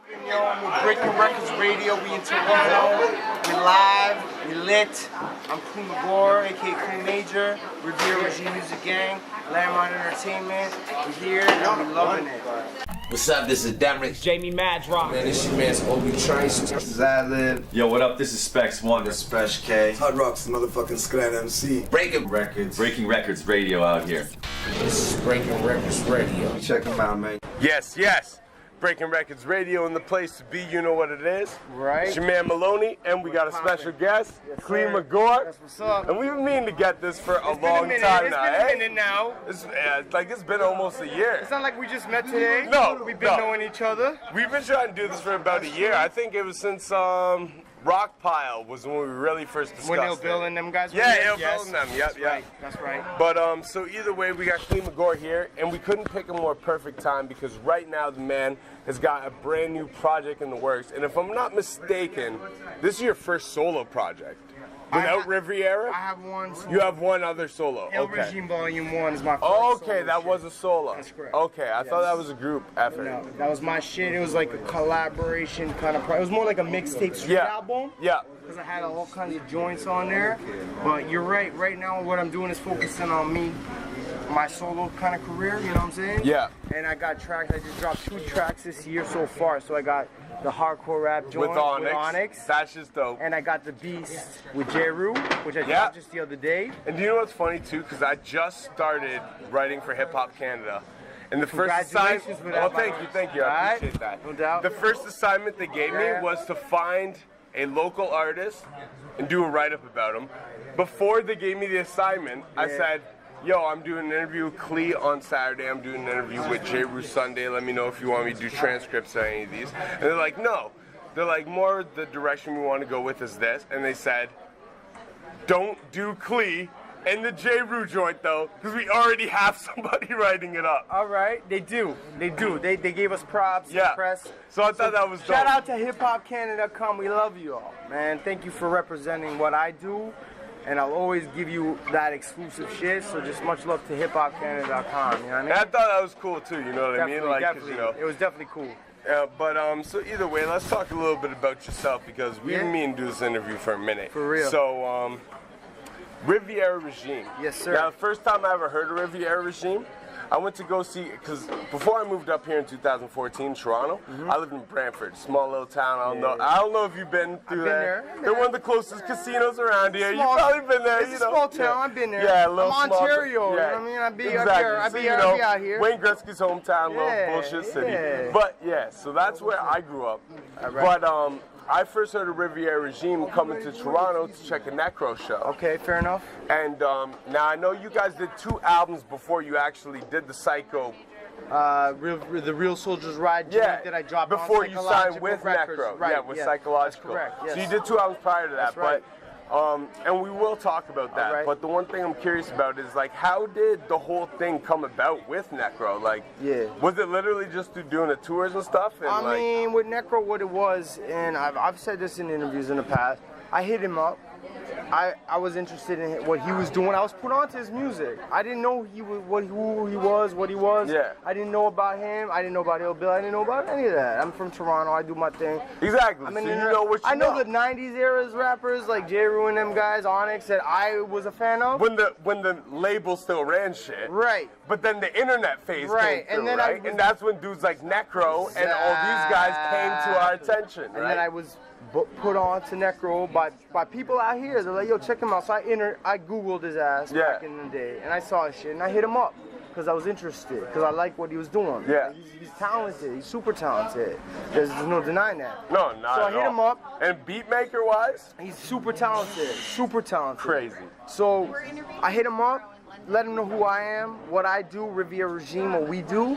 Yo, I'm with Breaking Records Radio. We in Toronto. We live. We lit. I'm Klee Magor, aka Klee Major. Revere Regime Music Gang. Landmine Entertainment. We're here and we loving it. What's up? This is Deluxe. Jamie Madrock. Man, this your man's Obi Trice. This is Ad-Lib. Yo, what up? This is Spesh One. This is Spesh K. Hot Rock's motherfucking Skot MC. Breaking Records. Breaking Records Radio out here. This is Breaking Records Radio. Check them out, man. Yes, yes. Breaking Records Radio in the place to be, you know what it is. Right. It's your man Maloney, and we got a special guest, Klee Magor. That's what's up. And we've been meaning to get this for a long time now. It's been a minute now. It's been almost a year. It's not like we just met today. No, We've been knowing each other. We've been trying to do this for about a year. I think it was since Rock Pile was when we really first discussed When Ill Bill and them guys were Yeah, there. Ill Bill and them. Yep, yep. That's right. But so either way, we got Klee Magor here, and we couldn't pick a more perfect time because right now the man has got a brand new project in the works. And if I'm not mistaken, this is your first solo project. Without Riviera? I have one solo. You have one other solo. El Okay. Regime Volume 1 is my first Okay, solo that shit. was a solo. That's correct. Okay, I thought that was a group effort. No, that was my shit. It was like a collaboration kind of. It was more like a mixtape street album. Yeah. Because I had all kinds of joints on there. But you're right. Right now, what I'm doing is focusing on me, my solo kind of career. You know what I'm saying? Yeah. And I got tracks. I just dropped 2 tracks this year so far. So I got the hardcore rap joint With Onyx. That's just dope. And I got the Beast with J-Ru, which I dropped just the other day. And do you know what's funny too? Because I just started writing for Hip Hop Canada. And the first assignment, thank you, I appreciate that. No doubt. The first assignment they gave me was to find a local artist and do a write-up about him. Before they gave me the assignment, I said, yo, I'm doing an interview with Klee on Saturday, I'm doing an interview with J-Ru Sunday, let me know if you want me to do transcripts on any of these. And they're like, no. They're like, more the direction we want to go with is this. And they said, don't do Klee and the J-Ru joint though, because we already have somebody writing it up. All right, they do. They gave us props, press. So I thought that was dope. Shout out to hiphopcanada.com. We love you all, man. Thank you for representing what I do, and I'll always give you that exclusive shit. So just much love to hiphopcanada.com. You know what I mean? And I thought that was cool too. You know what I mean? Like, Definitely. You know, It was definitely cool. but so either way, let's talk a little bit about yourself because we've been meaning to do this interview for a minute. For real. So Riviera Regime. Yes, sir. Now, the first time I ever heard of Riviera Regime, I went to go see, because before I moved up here in 2014, Toronto, I lived in Brantford, small little town. I don't know if you've been through there. They're one of the closest casinos around here. You've probably been there. It's a small town. I've been there. Yeah, a little I'm small. Ontario. You know what I mean? I'd be out here. Wayne Gretzky's hometown, little bullshit city. But yeah, so that's where I grew up. Right. But I first heard of Riviera Regime coming to Toronto to check a Necro show. Okay, fair enough. And now I know you guys did 2 albums before you actually did the Psycho. The Real Soldiers Ride joint that I dropped before on you signed with Records. Necro. Right, with Psychological. That's correct, yes. So you did 2 albums prior to that. That's right. And we will talk about that. Right. But the one thing I'm curious about is like, how did the whole thing come about with Necro? Like, was it literally just through doing the tours and stuff? And I mean, with Necro, what it was, and I've said this in interviews in the past, I hit him up. I was interested in what he was doing. I was put onto his music. I didn't know who he was, what he was. Yeah. I didn't know about him. I didn't know about Ill Bill. I didn't know about any of that. I'm from Toronto. I do my thing. Exactly. I mean, so you know what you I know the '90s eras rappers like J-Ru and them guys, Onyx, that I was a fan of. When the label still ran shit. Right. But then the internet phase came through, and then right? And that's when dudes like Necro and all these guys came to our attention, right? And then I was put on to Necro by people out here. They're like, yo, check him out. So I Googled his ass back in the day, and I saw his shit, and I hit him up because I was interested, because I liked what he was doing. Yeah. He's talented. He's super talented. There's no denying that. No, not So I at hit all. him up. And beatmaker-wise? He's super talented. Super talented. Crazy. So I hit him up, let him know who I am, what I do, Riviera Regime, what we do,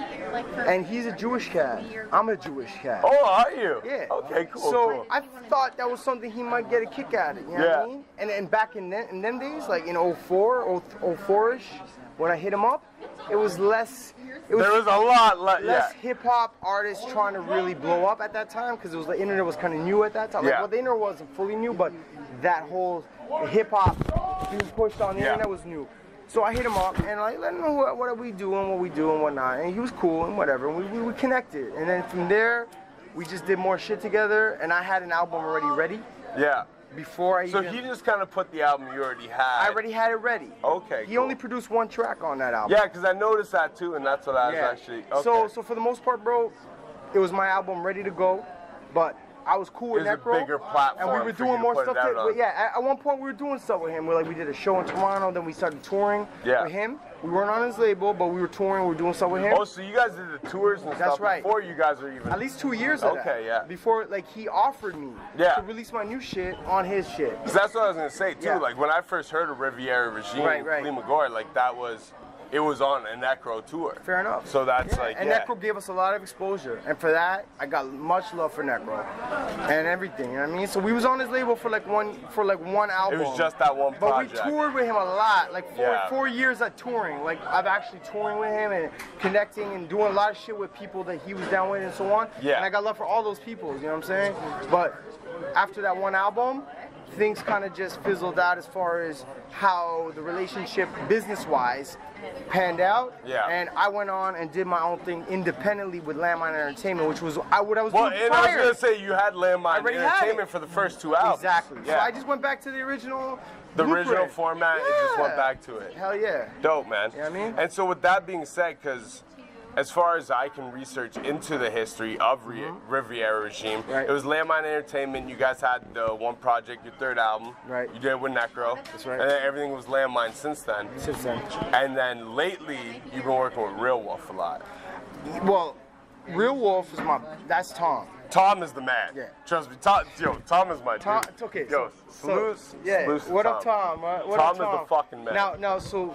and he's a Jewish cat. I'm a Jewish cat. Oh, are you? Yeah. Okay, cool. So cool. I thought that was something he might get a kick out of, you know what I mean? And back in them days, like in 04-ish, when I hit him up, it was less. There was a lot less hip hop artists trying to really blow up at that time because the internet was kind of new at that time. Like, well, the internet wasn't fully new, but that whole hip hop being pushed on the internet was new. So I hit him up and I let him know what we do and what we do and whatnot. And he was cool and whatever. And we connected. And then from there, we just did more shit together, and I had an album already ready Yeah. before I So even... he just kind of put the album you already had. I already had it ready. Okay, He cool. only produced one track on that album. Yeah, because I noticed that too, and that's what I was actually. Okay. So for the most part, bro, it was my album ready to go, but I was cool with It was a Necro. bigger platform and we were for you doing to more put it stuff. out on. Yeah, at one point we were doing stuff with him. We did a show in Toronto, then we started touring with him. We weren't on his label, but we were touring. We were doing stuff with him. Oh, so you guys did the tours and That's stuff right. before you guys were even. At least 2 years of that. Okay, yeah. Before, like, he offered me Yeah. to release my new shit on his shit. 'Cause that's what I was gonna say too. Yeah. Like when I first heard of Riviera Regime, Right. Klee Magor, like it was on a Necro tour. Fair enough. So that's And Necro gave us a lot of exposure, and for that, I got much love for Necro and everything. You know what I mean? So we was on his label for like one album. It was just that one project. But we toured with him a lot, like 4 Yeah. years of touring. Like I've actually touring with him and connecting and doing a lot of shit with people that he was down with and so on. Yeah. And I got love for all those people. You know what I'm saying? But after that one album, things kind of just fizzled out as far as how the relationship business-wise panned out. Yeah. And I went on and did my own thing independently with Landmine Entertainment, which was what I was Well, doing and prior. I was gonna say you had Landmine already had Entertainment it. for the first 2 albums. Exactly. Yeah. So I just went back to the original original blueprint. format and just went back to it. Hell yeah. Dope, man. You know what I mean? And so with that being said, because as far as I can research into the history of Riviera Regime, Mm-hmm. Right. it was Landmine Entertainment. You guys had the one project, your third album. Right. You did it with Necro. That's right. And then everything was Landmine since then. Since then. And then lately, you've been working with Real Wolf a lot. Well, Real Wolf is that's Tom. Tom is the man. Yeah. Trust me, Tom is my Tom, dude. it's okay. Yo, salute to What up, Tom? What Tom up, is the fucking man. Now, so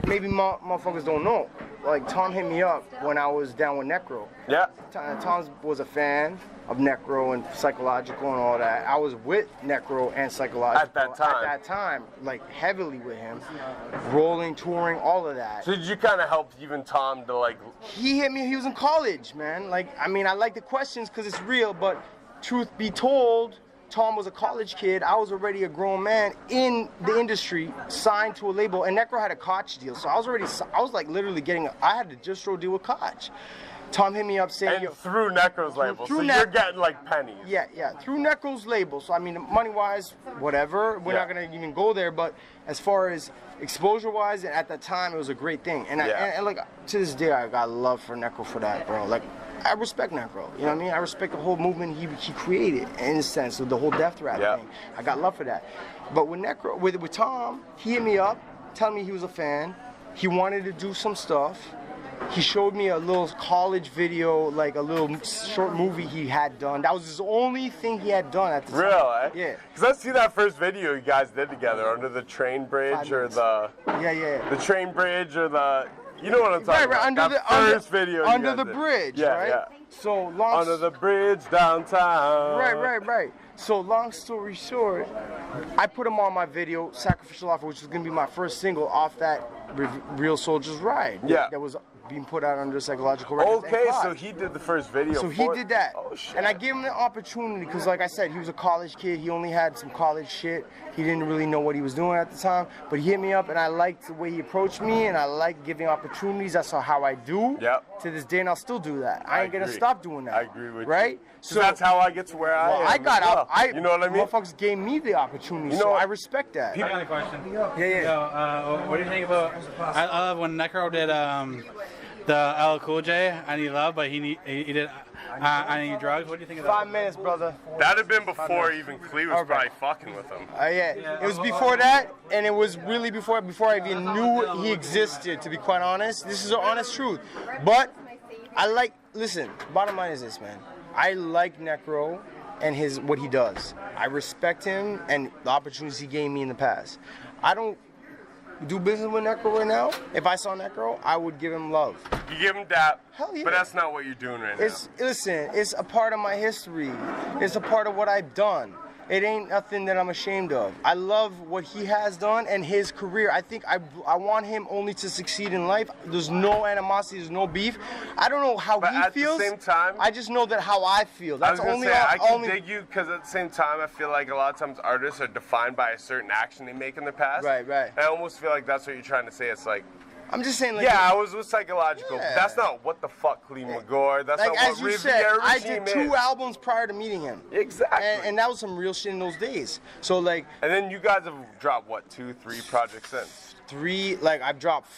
maybe motherfuckers don't know. Like Tom hit me up when I was down with Necro. Yeah. Tom was a fan of Necro and Psychological and all that. I was with Necro and Psychological At that time. like heavily with him, rolling, touring, all of that. So did you kind of help even Tom to like? He hit me. He was in college, man. Like, I mean, I like the questions because it's real, but truth be told, Tom was a college kid. I was already a grown man in the industry, signed to a label, and Necro had a Koch deal. So I was like literally I had a distro deal with Koch. Tom hit me up saying, And through Necro's label, so through you're getting like pennies. yeah, through Necro's label. So I mean, money-wise, whatever. We're not gonna even go there. But as far as exposure-wise, and at that time, it was a great thing. And, and like to this day, I got love for Necro for that, bro. Like, I respect Necro. You know what I mean? I respect the whole movement he created in a sense of the whole death rap thing. I got love for that. But with Necro, with Tom, he hit me up, telling me he was a fan. He wanted to do some stuff. He showed me a little college video, like a little short movie he had done. That was his only thing he had done at the time. Really? Yeah. Because I see that first video you guys did together under the train bridge or the Yeah. train bridge or the. You know what I'm talking about? Under that the first video you under guys the did. bridge, Yeah, right? yeah. So long. Under the bridge downtown. Right. So long story short, I put him on my video, Sacrificial Offer, which was gonna be my first single off that Real Soldiers Ride. Yeah. That was being put out under Psychological Records. Okay, and so Koch. he did the first video. So he did that. Oh shit. And I gave him the opportunity because, like I said, he was a college kid. He only had some college shit. He didn't really know what he was doing at the time. But he hit me up, and I liked the way he approached me, and I like giving opportunities. That's how I do. Yep. To this day, and I'll still do that. I ain't gonna agree. stop doing that. I agree with you. right? So that's how I get to where I am. I got as well. out. You know what I mean? Motherfuckers gave me the opportunity, You so know- I respect that. I got a question. Yeah. Yo, what do you think about? I love when Necro did the LL Cool J, I Need Love, but he did I Need Drugs. What do you think of that? 5 minutes, brother. That'd have been before even Klee was probably fucking with him. Yeah. It was before that, and it was really before I even knew he existed, to be quite honest. This is the honest truth. But listen, bottom line is this, man. I like Necro and what he does. I respect him and the opportunities he gave me in the past. I don't do business with Necro right now. If I saw Necro, I would give him love. You give him that, Hell yeah. but that's not what you're doing right now. Listen, it's a part of my history. It's a part of what I've done. It ain't nothing that I'm ashamed of. I love what he has done and his career. I think I want him only to succeed in life. There's no animosity, there's no beef. I don't know how But he at feels. the same time, I just know that how I feel. I was That's gonna only say, I can only. dig you because at the same time, I feel like a lot of times artists are defined by a certain action they make in the past. Right. And I almost feel like that's what you're trying to say. It's like, I'm just saying, like, yeah, I was with Psychological. Yeah. That's not what the fuck Klee Magor. That's like not as what you Riviera said, I regime did 2 is. albums prior to meeting him. Exactly. And that was some real shit in those days. So like And then you guys have dropped what, 2, 3 projects since? 3, like I've dropped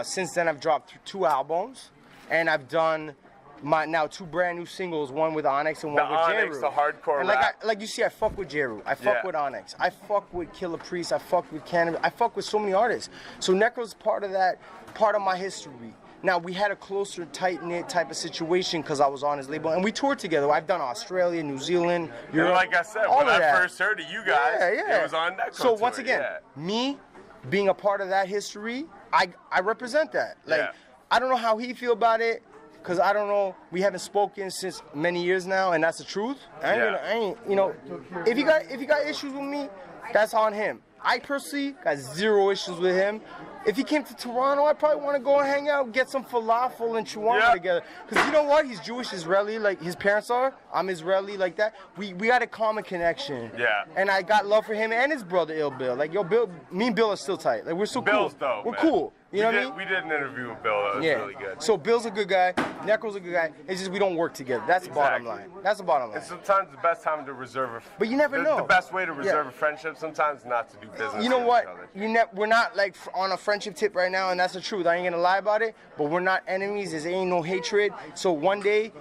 since then I've dropped 2 albums, and I've done my now 2 brand new singles, one with Onyx and one with Onyx, Jeru. the hardcore and rap. like you see, I fuck with Jeru. I fuck with Onyx. I fuck with Killer Priest. I fuck with Cannabis. I fuck with so many artists. So Necro's part of that, part of my history. Now, we had a closer, tight-knit type of situation because I was on his label, and we toured together. I've done Australia, New Zealand, Europe. And like I said, all when of I that. first heard of you guys, it was on Necro So tour, once again, me being a part of that history, I represent that. Like, I don't know how he feel about it, because I don't know, we haven't spoken since many years now, and that's the truth. I ain't, you know, if you got issues with me, that's on him. I personally got 0 issues with him. If he came to Toronto, I'd probably want to go and hang out, get some falafel and shawarma together. Because you know what? He's Jewish Israeli, like his parents are. I'm Israeli, like that. We got a common connection. Yeah. And I got love for him and his brother, Ill Bill. Like, yo, Bill, me and Bill are still tight. Like, we're so Bill's cool. dope, We're man. cool. You know what I mean? We did an interview with Bill. That was really good. So Bill's a good guy. Necro's a good guy. It's just we don't work together. That's the bottom line. That's the bottom line. And sometimes the best time to reserve a But you never know. The best way to reserve a friendship sometimes is not to do business. You know with what? each other. We're not like on a friendship tip right now, and that's the truth. I ain't gonna lie about it. But we're not enemies. There ain't no hatred. So one day,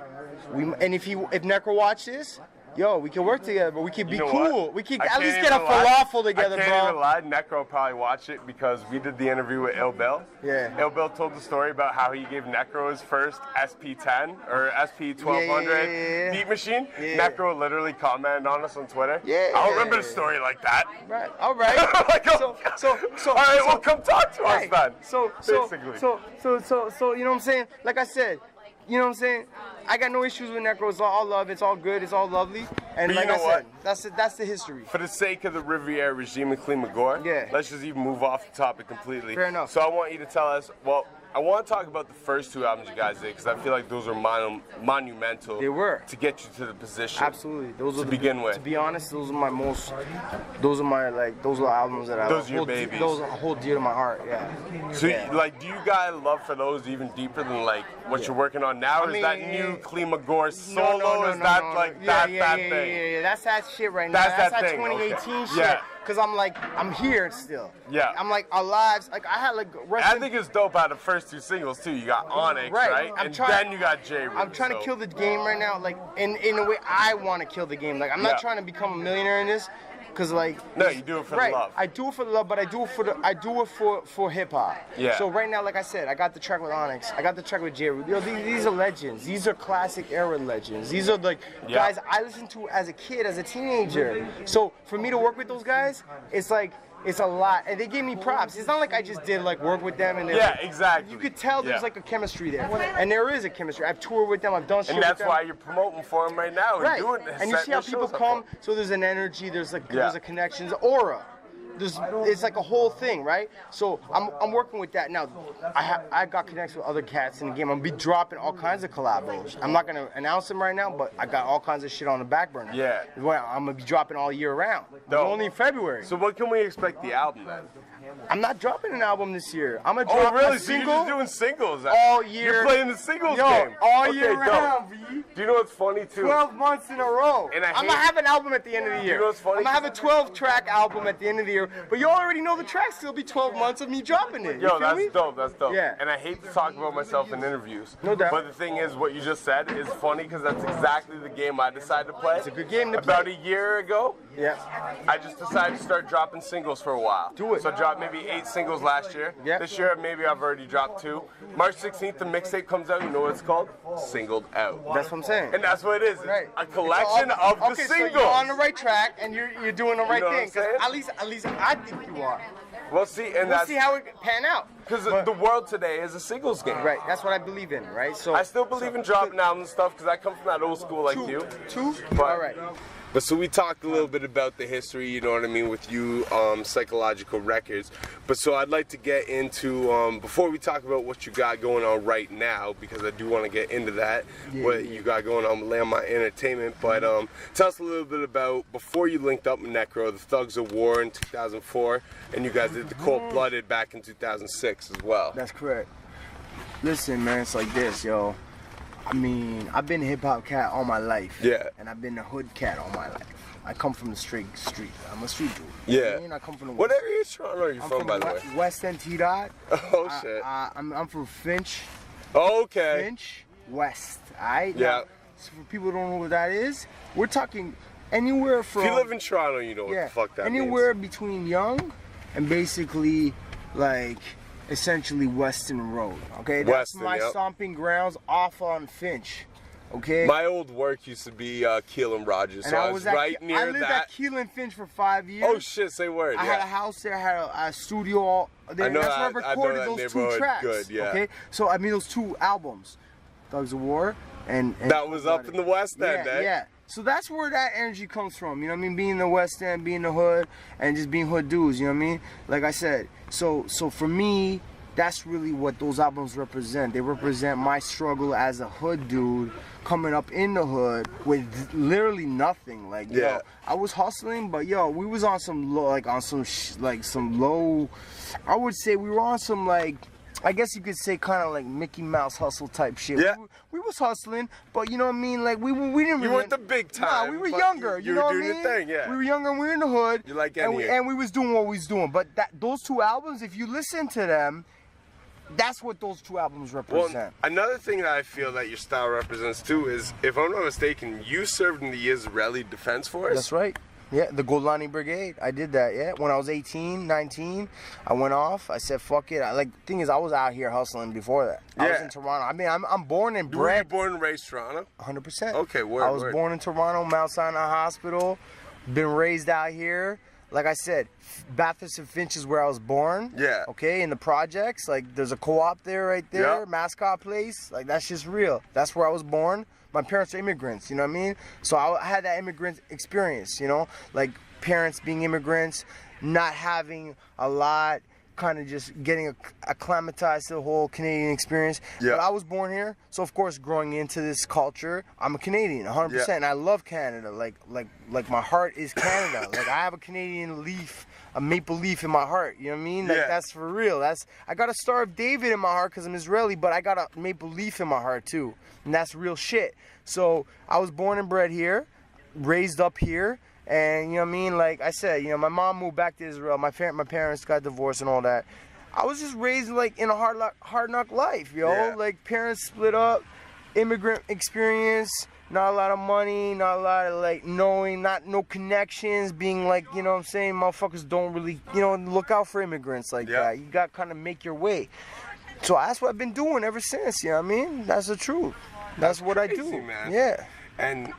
if Necro watch this, yo, we can work together, but we can be cool. What? We can I at can't least even get a lie. falafel together, I bro. can't even lie. Necro probably watched it because we did the interview with Ill Bill. Yeah. Ill Bill told the story about how he gave Necro his first SP10 or SP1200 beat machine. Yeah. Necro literally commented on us on Twitter. Yeah. I don't remember the story like that. Right. All right. Like, so, all right, well, come talk to us then. So, basically. So, you know what I'm saying? Like I said, you know what I'm saying? I got no issues with Necro. It's all love. It's all good. It's all lovely. And But like you know I said, that's the history. For the sake of the Riviera regime and Klee Magor, let's just even move off the topic completely. Fair enough. So I want you to tell us, well, I want to talk about the first 2 albums you guys did because I feel like those are monumental. They were. To get you to the position. Absolutely. Those to are begin with. To be honest, those are albums that Those are your babies. Those hold dear to my heart, yeah. So, like, do you guys love for those even deeper than, like, what you're working on now? Or is that new Klee Magor solo? No, is that, like, that thing? Yeah. That's that shit right now. That's that that thing. 2018 shit. Yeah. Because I'm here still. Yeah. I'm, like, alive. Like, I had, like, I think it's dope out of the first 2 singles, too. You got Onyx, right? Then you got J. I'm trying to kill the game right now, like, in a way I want to kill the game. Like, I'm not trying to become a millionaire in this. Cause like no, you do it for the love. I do it for the love, but I do it for hip hop. Yeah. So right now, like I said, I got the track with Onyx. I got the track with Jeru. Yo, these are legends. These are classic era legends. These are like guys I listened to as a kid, as a teenager. So for me to work with those guys, it's like. It's a lot, and they gave me props. It's not like I just did like work with them and exactly. You could tell there's like a chemistry there, and there is a chemistry. I've toured with them, I've done shit with them. And that's why you're promoting for them right now. Right, Doing, and you see how people come. So there's an energy, there's a connection, there's aura. It's like a whole thing, right? So I'm working with that now. I got connections with other cats in the game. I'm gonna be dropping all kinds of collabos. I'm not gonna announce them right now, but I got all kinds of shit on the back burner. Yeah. Well, I'm gonna be dropping all year round. Only in February. So what can we expect the album then? I'm not dropping an album this year. I'm gonna drop a single. So you're just doing singles all year. You're playing the singles Yo, game all year round, B. Do you know what's funny too? 12 months in a row. And I'm gonna have an album at the end of the year. You know what's funny? I'm gonna have a 12-track album at the end of the year. But you already know the tracks. It'll be 12 months of me dropping it. Yo, that's dope. That's dope. Yeah. And I hate to talk about myself in interviews. No doubt. But the thing is, what you just said is funny because that's exactly the game I decided to play. It's a good game to play. About a year ago. Yeah. I just decided to start dropping singles for a while. Do it. So I dropped maybe 8 singles last year. Yeah. This year, maybe I've already dropped 2. March 16th, the mixtape comes out. You know what it's called? Singled Out. That's what I'm saying. And that's what it is. Right. A collection of the singles. So you're on the right track and you're doing the right know what thing. I'm saying? At least I think you are. We'll see. And We'll see how it pan out. Because the world today is a singles game. Right. That's what I believe in. Right. So I still believe in dropping albums and stuff because I come from that old school like you. But, all right. But so we talked a little bit about the history, you know what I mean, with you, Psychological Records. But so I'd like to get into, before we talk about what you got going on right now, because I do want to get into that, what you got going on with Landmine Entertainment. But tell us a little bit about, before you linked up with Necro, the Thugs of War in 2004, and you guys did the Cold Blooded back in 2006. mix as well. That's correct. Listen, man, it's like this, yo. I mean, I've been a hip-hop cat all my life. Yeah. And I've been a hood cat all my life. I come from the street. I'm a street dude. Yeah. I mean, I come from the What area of Toronto are you I'm from, by the way? West End T-Dot. Oh, shit. I'm from Finch. Okay. Finch, West. Alright? Yeah. Now, so for people who don't know what that is, we're talking anywhere from... If you live in Toronto, you know what the fuck that anywhere means. between Yonge and basically, like, essentially Weston Road. Okay? That's Weston, my yep. stomping grounds off on Finch. Okay? My old work used to be Keelan Rogers, so I was right near I lived that. at Keelan Finch for 5 years. Oh shit, say word. I had a house there, I had a studio all there. I know That's where I that- I know recorded that those two neighborhood tracks. good, yeah. Okay? So I mean those two albums. Thugs of War and That was up in the West End, yeah, eh? Yeah. So that's where that energy comes from, you know what I mean? Being in the West End, being in the hood, and just being hood dudes, you know what I mean? Like I said, so for me, that's really what those albums represent. They represent my struggle as a hood dude coming up in the hood with literally nothing. Like, Yeah. yo, I was hustling, but yo, we was on some low, some low. I would say we were on some like, I guess you could say kind of like Mickey Mouse hustle type shit. Yeah. We was hustling, but you know what I mean? Like we didn't really. You weren't the big time. Nah, we were but younger. You know were what I doing mean? your thing, yeah. We were younger and we were in the hood. You like and any we was doing what we was doing. But those two albums, if you listen to them, that's what those two albums represent. Well, another thing that I feel that your style represents too is, if I'm not mistaken, you served in the Israeli Defense Force. That's right. Yeah, the Golani Brigade. I did that, yeah. When I was 18, 19, I went off. I said, fuck it. Thing is, I was out here hustling before that. I was Yeah. in Toronto. I mean, I'm born and Were you bred. born and raised Toronto? 100%. Okay, word, I was word. born in Toronto, Mount Sinai Hospital. Been raised out here. Like I said, Bathurst and Finch is where I was born. Yeah. Okay, in the projects. Like, there's a co-op there right there, Yeah. Mascot Place. Like, that's just real. That's where I was born. My parents are immigrants, you know what I mean? So I had that immigrant experience, you know? Like, parents being immigrants, not having a lot, kind of just getting acclimatized to the whole Canadian experience. Yeah. But I was born here, so of course growing into this culture, I'm a Canadian, 100%. Yeah. And I love Canada. Like my heart is Canada. Like I have a Canadian leaf, a maple leaf in my heart. You know what I mean? Like Yeah. that's for real. I got a Star of David in my heart because I'm Israeli, but I got a maple leaf in my heart too, and that's real shit. So I was born and bred here, raised up here. And, you know what I mean? Like I said, you know, my mom moved back to Israel. My parents got divorced and all that. I was just raised, like, in a hard knock life, yo. Yeah. Like, parents split up, immigrant experience, not a lot of money, not a lot of, like, no connections, being, like, you know what I'm saying? Motherfuckers don't really, you know, look out for immigrants like Yeah. that. You got to kind of make your way. So that's what I've been doing ever since, you know what I mean? That's the truth. That's what I crazy, do. man. Yeah. And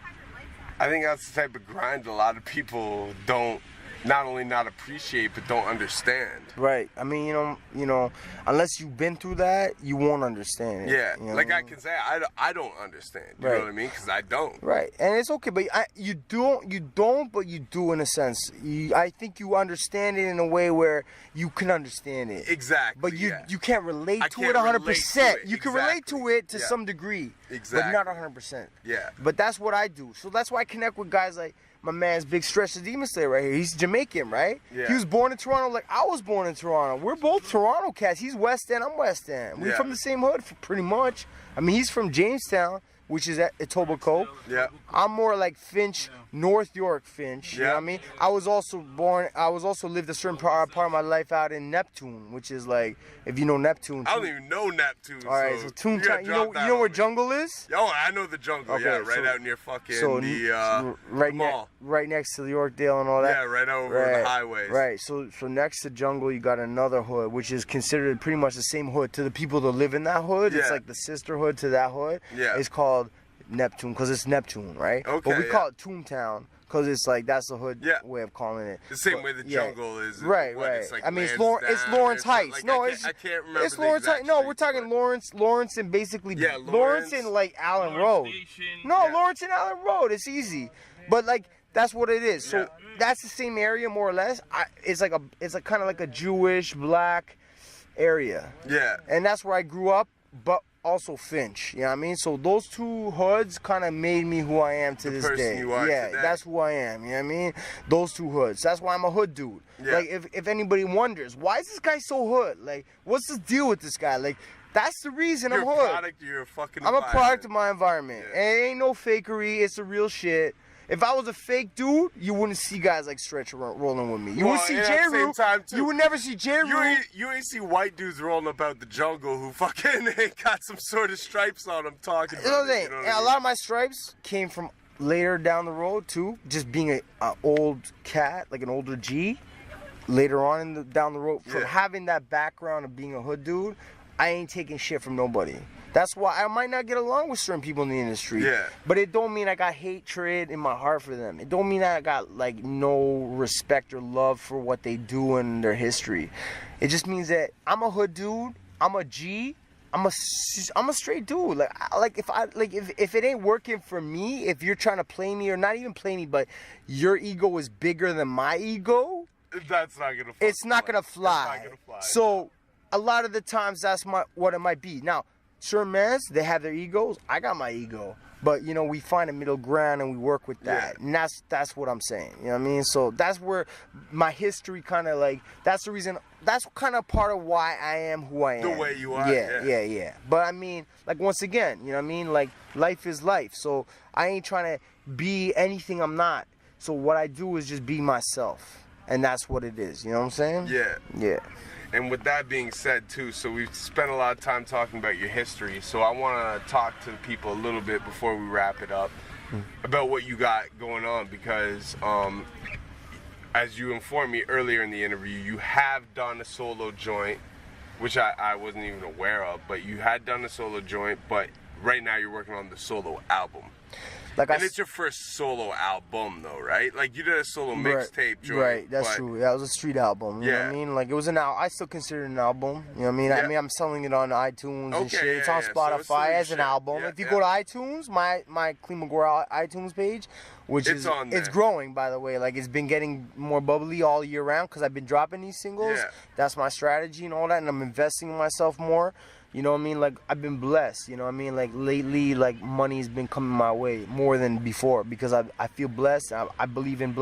I think that's the type of grind a lot of people don't not only not appreciate but don't understand. Right. I mean, you know, unless you've been through that, you won't understand it. Yeah, you know like what I can say, I don't understand. You Right. know what I mean? Because I don't. Right, and it's okay, but you don't, but you do in a sense. I think you understand it in a way where you can understand it. Exactly. But you yeah. you can't relate I to can't it 100%. relate to it, You can relate to exactly. it to Yeah. some degree, Exactly. but not 100%. Yeah. But that's what I do. So that's why I connect with guys like my man's Big Stretch the Demon Slayer right here. He's Jamaican, right? Yeah. He was born in Toronto like I was born in Toronto. We're both Toronto cats. He's West End, I'm West End. We're Yeah. from the same hood pretty much. I mean, he's from Jamestown, which is at Etobicoke. Yeah. I'm more like Finch, North York Finch. You know Yeah. what I mean? I was also lived a certain part of my life out in Neptune, which is like, if you know Neptune. I don't even know Neptune. All right, so you gotta Toontown. You know drop that where on me. Jungle is? Oh, I know the jungle. Okay, yeah, right so- out near fucking So the right mall. right next to the Yorkdale and all that. Yeah, right over the highways. Right. So next to Jungle, you got another hood, which is considered pretty much the same hood to the people that live in that hood. It's Yeah. like the sisterhood to that hood. Yeah. It's called Neptune because it's Neptune, right? Okay, But we yeah. call it Toontown because it's like that's the hood Yeah. way of calling it. The same But, way the yeah. jungle is. Right, what, right. It's like I mean, it's Lansdowne It's Lawrence or something. Heights. Like, No, I it's can't remember. It's the Lawrence exact Heights. No, we're streets, talking but- Lawrence and basically Yeah, Lawrence and like Allen Road. No, Yeah. Lawrence and Allen Road. It's easy, but like that's what it is. So Yeah. that's the same area more or less. It's like kind of like a Jewish black area, Yeah. and that's where I grew up. But also Finch. You know what I mean? So those two hoods kind of made me who I am to this person day. you are yeah, today. that's who I am. You know what I mean? Those two hoods. That's why I'm a hood dude. Yeah. Like if anybody wonders, why is this guy so hood? Like, what's the deal with this guy? Like, that's the reason You're I'm a hood. product of your fucking I'm a environment. product of my environment. Yeah. And it ain't no fakery. It's the real shit. If I was a fake dude, you wouldn't see guys like Stretch rolling with me. You would see and at the same J-Ru. time, too, You would never see J-Ru. You ain't see white dudes rolling about the jungle who fucking ain't got some sort of stripes on them talking You know what I'm about it. saying? You know what And I a mean? lot of my stripes came from later down the road too. Just being a old cat, like an older G. Later on down the road, from Yeah. having that background of being a hood dude, I ain't taking shit from nobody. That's why I might not get along with certain people in the industry. Yeah. But it don't mean I got hatred in my heart for them. It don't mean that I got like no respect or love for what they do in their history. It just means that I'm a hood dude. I'm a G. I'm a straight dude. Like if it ain't working for me, if you're trying to play me or not even play me, but your ego is bigger than my ego, That's not gonna. it's not gonna fly. It's not gonna fly. So a lot of the times that's what it might be. Now, certain men, they have their egos. I got my ego. But you know, we find a middle ground and we work with that. Yeah. And that's what I'm saying. You know what I mean? So that's where my history kind of like, that's the reason, that's kind of part of why I am who I am. The way you are, Yeah. But I mean, like once again, you know what I mean? Like life is life. So I ain't trying to be anything I'm not. So what I do is just be myself. And that's what it is. You know what I'm saying? Yeah. Yeah. And with that being said, too, so we've spent a lot of time talking about your history. So I want to talk to the people a little bit before we wrap it up about what you got going on, because as you informed me earlier in the interview, you have done a solo joint, which I wasn't even aware of, but you had done a solo joint, but right now you're working on the solo album. Like And it's your first solo album, though, right? Like, you did a solo mixtape joint. Right, that's but- true. That was a street album. You know what I Yeah. mean? Like, it was an album. I still consider it an album. You know what I mean? Yeah. I mean, I'm selling it on iTunes and Okay, shit. It's yeah, on yeah. So it's still Spotify your as an shit. album. Yeah, If you yeah. go to iTunes, my Klee Magor iTunes page, which It's is on there. it's growing, by the way. Like, it's been getting more bubbly all year round because I've been dropping these singles. Yeah. That's my strategy and all that, and I'm investing in myself more. You know what I mean? Like, I've been blessed. You know what I mean? Like, lately, like, money's been coming my way more than before because I feel blessed. I believe in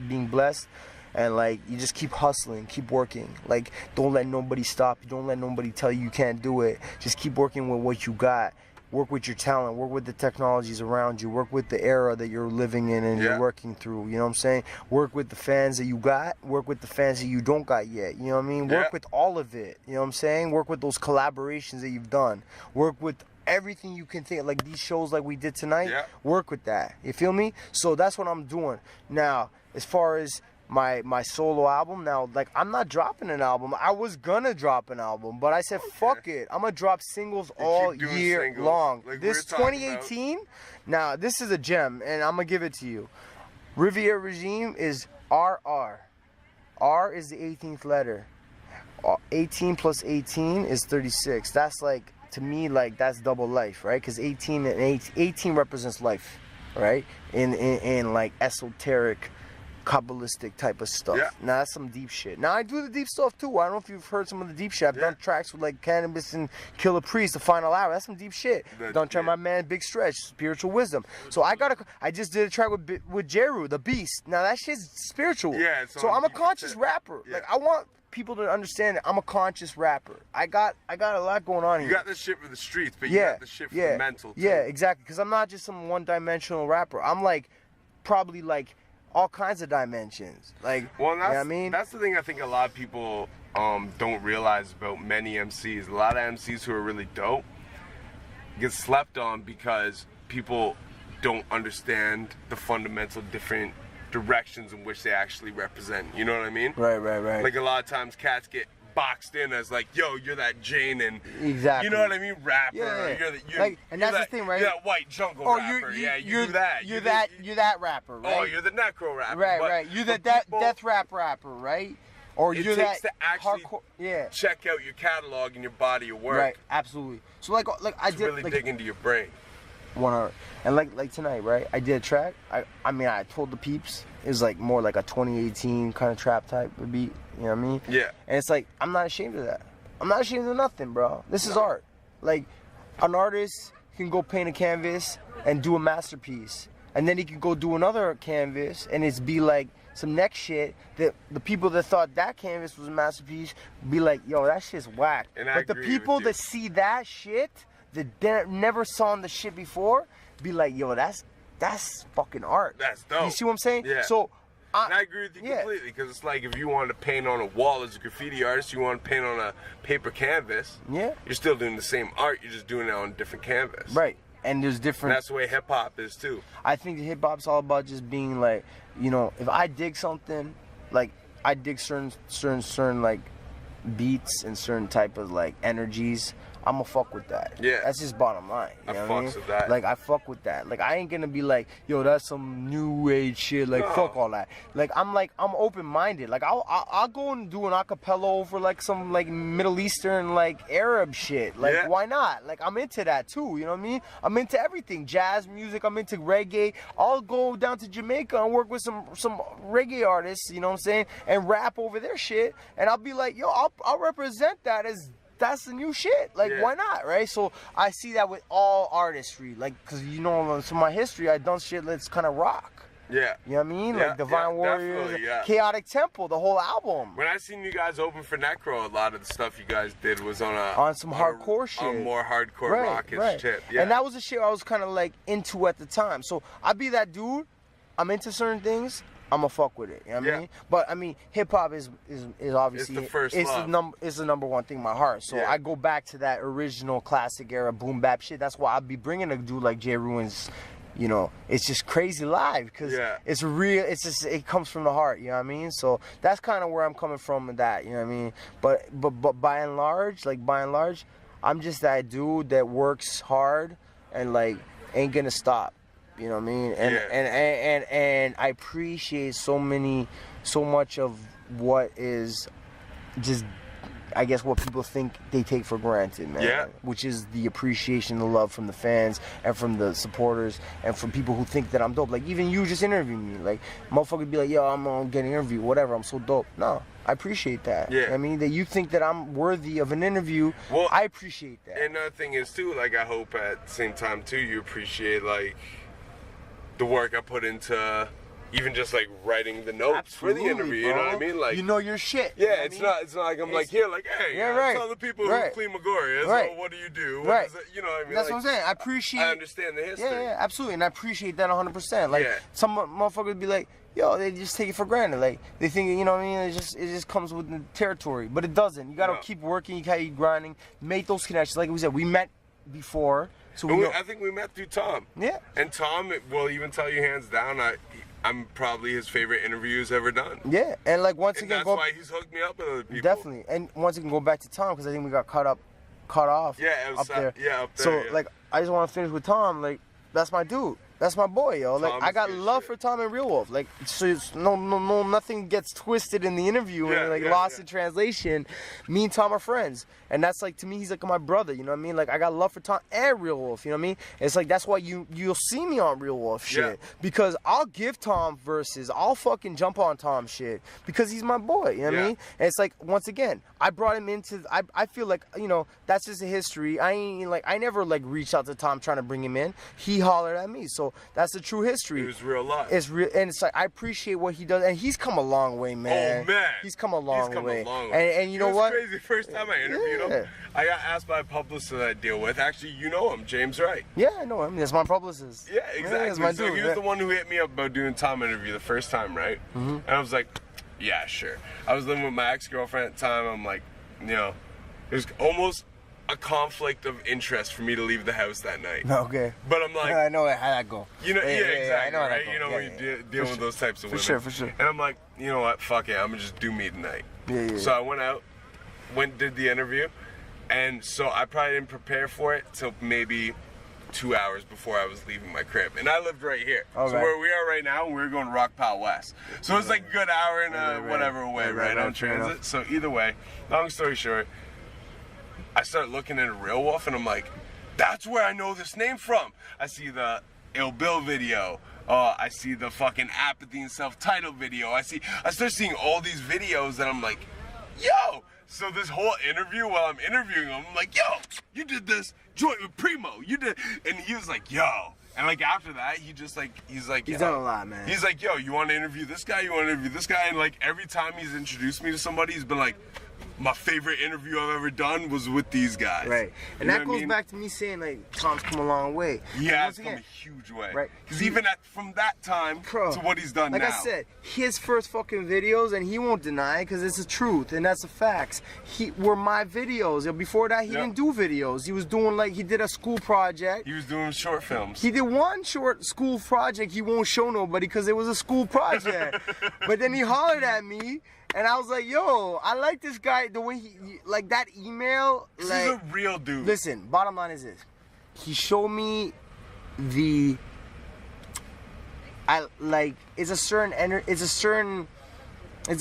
being blessed. And, like, you just keep hustling, keep working. Like, don't let nobody stop you. Don't let nobody tell you can't do it. Just keep working with what you got. Work with your talent. Work with the technologies around you. Work with the era that you're living in and Yeah. you're working through. You know what I'm saying? Work with the fans that you got. Work with the fans that you don't got yet. You know what I mean? Yeah. Work with all of it. You know what I'm saying? Work with those collaborations that you've done. Work with everything you can think. Like these shows like we did tonight. Yeah. Work with that. You feel me? So that's what I'm doing. Now, as far as my solo album, now, like, I'm not dropping an album. I was gonna drop an album, but I said, fuck it. I'm gonna drop singles all keep doing year singles, long. like we This were talking about. 2018, now, this is a gem, and I'm gonna give it to you. Riviera Regime is RR. R is the 18th letter. 18 plus 18 is 36. That's like, to me, like, that's double life, right? Because 18 represents life, right? In like esoteric, Kabbalistic type of stuff. Yeah. Now that's some deep shit. Now I do the deep stuff too. I don't know if you've heard some of the deep shit. I've done tracks with like Cannabis and Killer Priest, The Final Hour. That's some deep shit. Done track my man Big Stretch, Spiritual Wisdom. So I just did a track with J-Ru, The Beast. Now that shit's spiritual. Yeah, it's so on I'm a deep conscious shit. rapper. Yeah. Like I want people to understand that I'm a conscious rapper. I got a lot going on here. You got the shit for the streets, but you got the shit for the mental, too. Yeah, exactly. Because I'm not just some one-dimensional rapper. I'm like probably like all kinds of dimensions. Like, Well, you know that's, what I mean? that's the thing I think a lot of people don't realize about many MCs. A lot of MCs who are really dope get slept on because people don't understand the fundamental different directions in which they actually represent. You know what I mean? Right. Like a lot of times cats get boxed in as like, yo, you're that Jane and Exactly. you know what I mean, rapper. Yeah. You're Like, and you're that's the thing, right? You're that white jungle Oh, rapper. you do that. You're that rapper, right? Oh, you're the necro rapper. Right. You're the but people- death rap rapper, right? Or It you're takes that to actually hardcore. Yeah. check out your catalog and your body of work. Right. Absolutely. So like I To did really like dig into your brain. 100. And like tonight, right? I did a track. I mean, I told the peeps it was like more like a 2018 kind of trap type of beat. You know what I mean? Yeah. And it's like I'm not ashamed of that. I'm not ashamed of nothing, bro. This is art. Like an artist can go paint a canvas and do a masterpiece, and then he can go do another canvas and it's be like some next shit that the people that thought that canvas was a masterpiece be like, yo, that shit's whack. But the people that see that shit that never saw the shit before be like, yo, that's fucking art. That's dope. You see what I'm saying? Yeah. So and I agree with you completely, because it's like if you want to paint on a wall as a graffiti artist, you want to paint on a paper canvas. Yeah. You're still doing the same art. You're just doing it on a different canvas. Right. And there's different. And that's the way hip hop is too. I think hip hop's all about just being like, you know, if I dig something, like I dig certain like beats and certain type of like energies, I'ma fuck with that. Yeah. That's just bottom line. You know what I mean? With that. Like I fuck with that. Like I ain't gonna be like, yo, that's some new age shit. Like fuck all that. Like I'm open minded. Like I'll go and do an acapella over like some like Middle Eastern like Arab shit. Like why not? Like I'm into that too. You know what I mean? I'm into everything. Jazz music. I'm into reggae. I'll go down to Jamaica and work with some reggae artists. You know what I'm saying? And rap over their shit. And I'll be like, yo, I'll represent that as. That's the new shit. Like, why not, right? So I see that with all artistry, like, cause you know, from my history, I done shit that's kind of rock. Yeah. You know what I mean? Like Divine Warriors, Chaotic Temple, the whole album. When I seen you guys open for Necro, a lot of the stuff you guys did was on some hardcore shit, on more hardcore rockish shit. Yeah. And that was the shit I was kind of like into at the time. So I'd be that dude. I'm into certain things. I'ma fuck with it, you know what I mean? But I mean, hip hop is obviously it's the first it's the number one thing in my heart. So I go back to that original classic era boom bap shit. That's why I'd be bringing a dude like J Ruin's. You know, it's just crazy live because it's real. It's just it comes from the heart. You know what I mean? So that's kind of where I'm coming from with that. You know what I mean? But by and large, I'm just that dude that works hard and like ain't gonna stop. You know what I mean? And I appreciate so much of what is just, I guess, what people think they take for granted, man. Yeah. Which is the appreciation, the love from the fans and from the supporters and from people who think that I'm dope. Like even you just interviewing me, like motherfucker be like, yo, I'm gonna get an interview, whatever. I'm so dope. No. I appreciate that. Yeah. I mean, that you think that I'm worthy of an interview, well, I appreciate that. And another thing is too, like I hope at the same time too, you appreciate like the work I put into even just like writing the notes for the interview, bro. You know what I mean? Like, you know your shit. Yeah, it's not like I'm like here, like, hey, tell the people who Klee Magor is, so what do you do? What is it? You know what I mean? That's what I'm saying. I understand the history. Yeah, absolutely, and I appreciate that 100%. Like some motherfuckers be like, yo, they just take it for granted. Like they think, you know what I mean? It just comes with the territory, but it doesn't. You gotta keep working. You gotta keep grinding. Make those connections. Like we said, we met before. So I think we met through Tom. Yeah. And Tom will even tell you hands down, I'm probably his favorite interview he's ever done. Yeah, and like once again, that's why he's hooked me up with other people. Definitely, and once again, go back to Tom because I think we got caught off. Yeah, it was up there. Yeah, up there. So like, I just want to finish with Tom. Like, that's my dude. That's my boy, yo. Like, I got love for Tom and Real Wolf. Like, so it's nothing gets twisted in the interview and like lost in translation. Me and Tom are friends, and that's like to me, he's like my brother. You know what I mean? Like, I got love for Tom and Real Wolf. You know what I mean? It's like that's why you'll see me on Real Wolf shit because I'll give Tom verses. I'll fucking jump on Tom shit because he's my boy. You know what I mean? And it's like once again, I brought him into. I feel like that's just a history. I never like reached out to Tom trying to bring him in. He hollered at me. So that's the true history. It was real life. It's real, and it's like I appreciate what he does, and he's come a long way, man. Oh man, he's come a long way. And you know what? It was crazy. First time I interviewed him, I got asked by a publicist that I deal with. Actually, you know him, James Wright. Yeah, I know him. That's my publicist. Yeah, exactly. That's my dude. He was the one who hit me up about doing Tom interview the first time, right? Mm-hmm. And I was like, yeah, sure. I was living with my ex-girlfriend at the time. I'm like, it was almost a conflict of interest for me to leave the house that night. Okay. But I'm like, I know how that go. Exactly. I know right? You know when you deal with those types of women. For sure. And I'm like, you know what? Fuck it. I'm gonna just do me tonight. Yeah. So I went out, did the interview, and so I probably didn't prepare for it till maybe 2 hours before I was leaving my crib. And I lived right here. Okay. So where we are right now, we're going to Rockpile West. So it's like a good hour and whatever away, right, on transit. So either way, long story short, I start looking at a Real Wolf and I'm like, that's where I know this name from. I see the Ill Bill video. I see the fucking Apathy and Self-Titled video. I start seeing all these videos and I'm like, yo, So this whole interview, while I'm interviewing him, I'm like, yo, you did this joint with Primo. You did, and he was like, yo. And like after that, he's like, he's done a lot, man. He's like, yo, you want to interview this guy? You want to interview this guy? And like every time he's introduced me to somebody, he's been like, my favorite interview I've ever done was with these guys. Right. And that goes back to me saying, like, Tom's come a long way. Yeah, it's come a huge way. Right. Because even from that time to what he's done now. Like I said, his first fucking videos, and he won't deny it because it's the truth, and that's the facts. Were my videos. Before that, he didn't do videos. He was doing, like, he did a school project. He was doing short films. He did one short school project he won't show nobody because it was a school project. But then he hollered at me. And I was like, yo, I like this guy, the way he, like that email. Like, he's a real dude. Listen, bottom line is this. He showed me it's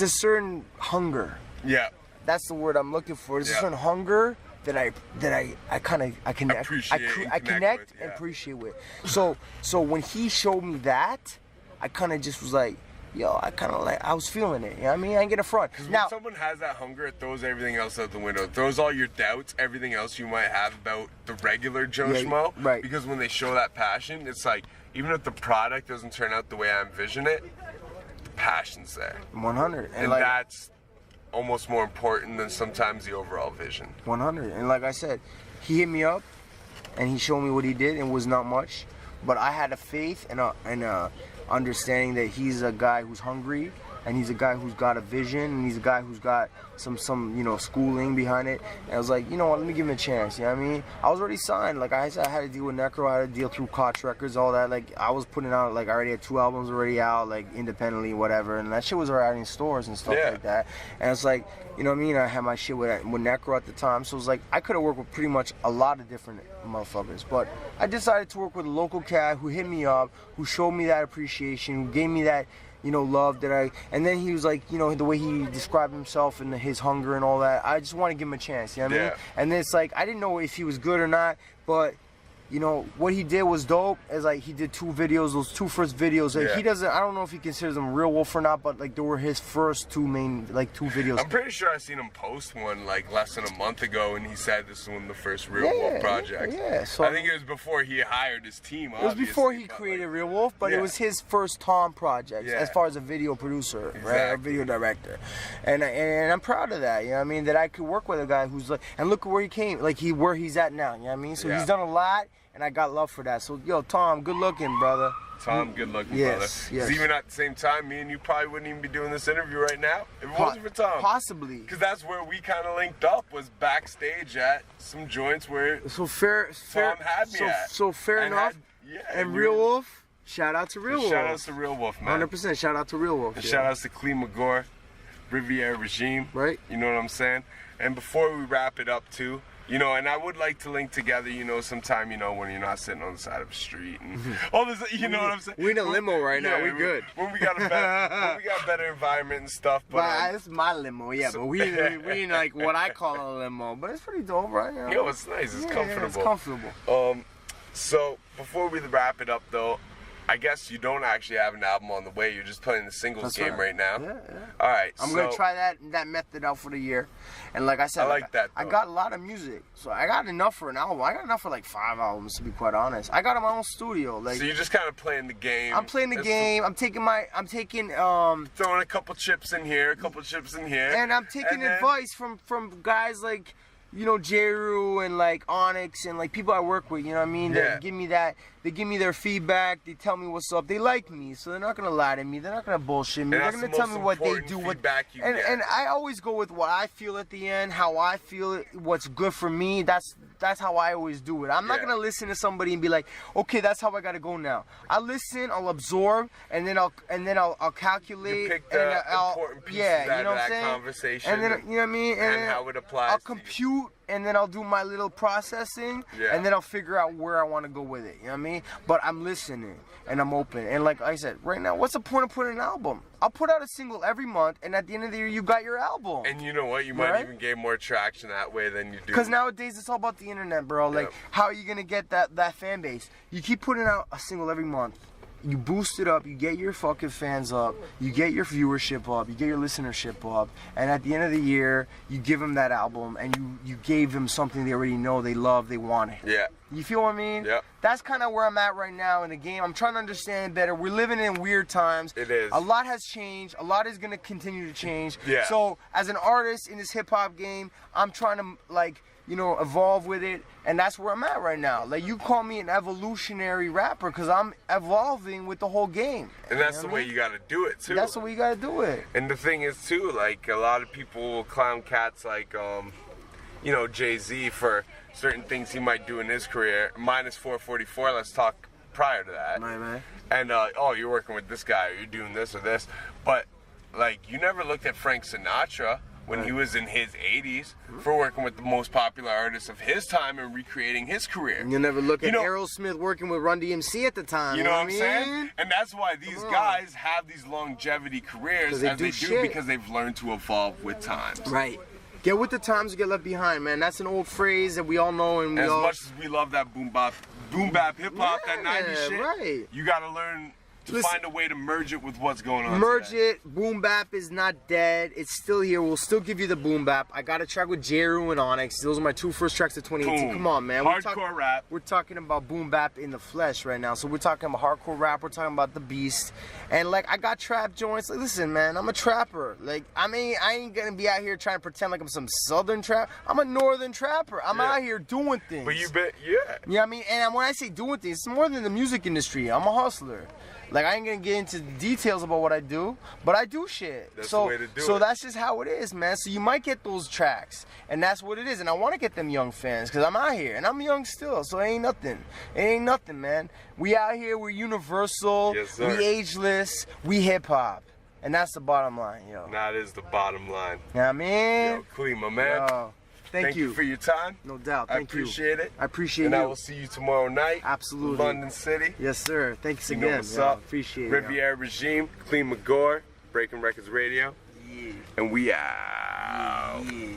a certain hunger. Yeah. That's the word I'm looking for. It's a certain hunger that I connect and appreciate with. So when he showed me that, I kind of just was like, yo, I was feeling it. You know what I mean? I ain't get a front. Because when someone has that hunger, it throws everything else out the window. It throws all your doubts, everything else you might have about the regular Joe Schmo. Right. Because when they show that passion, it's like, even if the product doesn't turn out the way I envision it, the passion's there. 100. And like, that's almost more important than sometimes the overall vision. 100. And like I said, he hit me up, and he showed me what he did, and it was not much. But I had a faith and a understanding that he's a guy who's hungry, and he's a guy who's got a vision, and he's a guy who's got some schooling behind it. And I was like, you know what, let me give him a chance. You know what I mean? I was already signed. Like I said, I had to deal with Necro, I had to deal through Koch Records, all that. Like I was putting out, like I already had 2 albums already out, like independently, whatever, and that shit was already in stores and stuff like that. And it's like, you know what I mean? I had my shit with Necro at the time, so it was like I could have worked with pretty much a lot of different motherfuckers, but I decided to work with a local cat who hit me up, who showed me that appreciation, who gave me that, love and then he was like, the way he described himself and his hunger and all that, I just want to give him a chance, you know what I mean? And then it's like, I didn't know if he was good or not, but what he did was dope. As like he did 2 videos, those 2 first videos. Like, he doesn't. I don't know if he considers them Real Wolf or not, but like they were his first 2 main 2 videos. I'm pretty sure I seen him post one like less than a month ago, and he said this is one of the first Real Wolf projects. Yeah. So I think it was before he hired his team. It was before he created Real Wolf, but it was his first Tom project as far as a video producer, right, a video director, and I'm proud of that. You know what I mean? That I could work with a guy who's like, and look at where he came, like where he's at now. You know what I mean? So he's done a lot. And I got love for that. So, yo, Tom, good looking, brother. Tom, good looking, brother. Yes. Because even at the same time, me and you probably wouldn't even be doing this interview right now if it wasn't for Tom. Possibly. Because that's where we kind of linked up, was backstage at some joints where Tom had me at. So fair enough. And Real Wolf, shout out to Real Wolf. Shout outs to Real Wolf, man. 100% shout out to Real Wolf. And shout outs to Klee Magor, Riviera Regime. Right. You know what I'm saying? And before we wrap it up, too, and I would like to link together, sometime, when you're not sitting on the side of the street and all this, what I'm saying? We're in a limo right now, we good. When we got a better environment and stuff. But this is my limo, but we in like what I call a limo, but it's pretty dope, right? Yo, it's nice, it's comfortable. Yeah, it's comfortable. So before we wrap it up, though, I guess you don't actually have an album on the way. You're just playing the singles game right now. Yeah. All right. I'm gonna try that method out for the year, and like I said, I like that. I got a lot of music, so I got enough for an album. I got enough for like 5 albums, to be quite honest. I got in my own studio. Like, so you're just kind of playing the game. I'm playing the game. I'm taking throwing a couple chips in here, a couple chips in here, and I'm taking advice from guys like, Jeru and like Onyx and like people I work with, you know what I mean? They give me that, they give me their feedback, they tell me what's up, they like me, so they're not gonna lie to me, they're not gonna bullshit me, they're gonna tell me what they do, and I always go with what I feel at the end, how I feel it, what's good for me. That's how I always do it. I'm not gonna listen to somebody and be like, okay, that's how I gotta go now. I listen, I'll absorb, and then I'll calculate. You pick the important pieces out of that conversation, and then you know what I mean, and how it applies. I'll compute, and then I'll do my little processing, and then I'll figure out where I want to go with it. You know what I mean? But I'm listening, and I'm open. And like I said, right now, what's the point of putting an album? I'll put out a single every month, and at the end of the year, you got your album. And you know what? You might even gain more traction that way than you do. Because nowadays, it's all about the internet, bro. Like, how are you going to get that fan base? You keep putting out a single every month. you boost it up, you get your fucking fans up, you get your viewership up, you get your listenership up, and at the end of the year, you give them that album, and you gave them something they already know, they love, they want it. Yeah. You feel what I mean? Yeah. That's kind of where I'm at right now in the game. I'm trying to understand better. We're living in weird times. It is. A lot has changed. A lot is going to continue to change. Yeah. So as an artist in this hip-hop game, I'm trying to, like, you know, evolve with it, and that's where I'm at right now. Like, you call me an evolutionary rapper because I'm evolving with the whole game. And that's the way you gotta do it, too. That's the way you gotta do it. And the thing is, too, like, a lot of people will clown cats like, you know, Jay-Z for certain things he might do in his career. Minus 444, let's talk prior to that. Right, man. And, oh, you're working with this guy, or you're doing this or this. But, like, you never looked at Frank Sinatra when he was in his 80s for working with the most popular artists of his time and recreating his career. You never look at Aerosmith working with Run DMC at the time. You know what I'm saying? And that's why these guys have these longevity careers as they do because they've learned to evolve with times. Right. Get with the times or get left behind, man. That's an old phrase that we all know. And as much as we love that boom bap hip hop, that 90s shit, right. You gotta learn to find a way to merge it with what's going on. Merge today. it. Boom bap is not dead. It's still here. We'll still give you the boom bap. I got a track with Jeru and Onyx. Those are my two first tracks of 2018. Boom. Come on, man. Hardcore rap. We're talking about boom bap in the flesh right now. So we're talking about hardcore rap. We're talking about the beast. And like, I got trap joints. Like, listen, man, I'm a trapper. Like, I mean, I ain't gonna be out here trying to pretend like I'm some southern trap. I'm a northern trapper. I'm out here doing things. But you bet, yeah. You know what I mean? And when I say doing things, it's more than the music industry. I'm a hustler. Like, I ain't gonna get into the details about what I do, but I do shit. That's the way to do so it. that's just how it is, man. So you might get those tracks, and that's what it is. And I want to get them young fans, because I'm out here, and I'm young still, so it ain't nothing. It ain't nothing, man. We out here, we're universal, Yes, sir. we ageless, we hip-hop. And that's the bottom line, yo. That is the bottom line. You know what I mean? Yo, Klee, my man. Yo, thank you for your time. No doubt. I Thank you. appreciate it. I appreciate and you. I will see you tomorrow night. Absolutely. London City. Yes, sir. Thanks You again. know what's yo. up. Appreciate it. Riviera Regime, Klee Magor, Breaking Records Radio. Yeah. And we out. Yeah.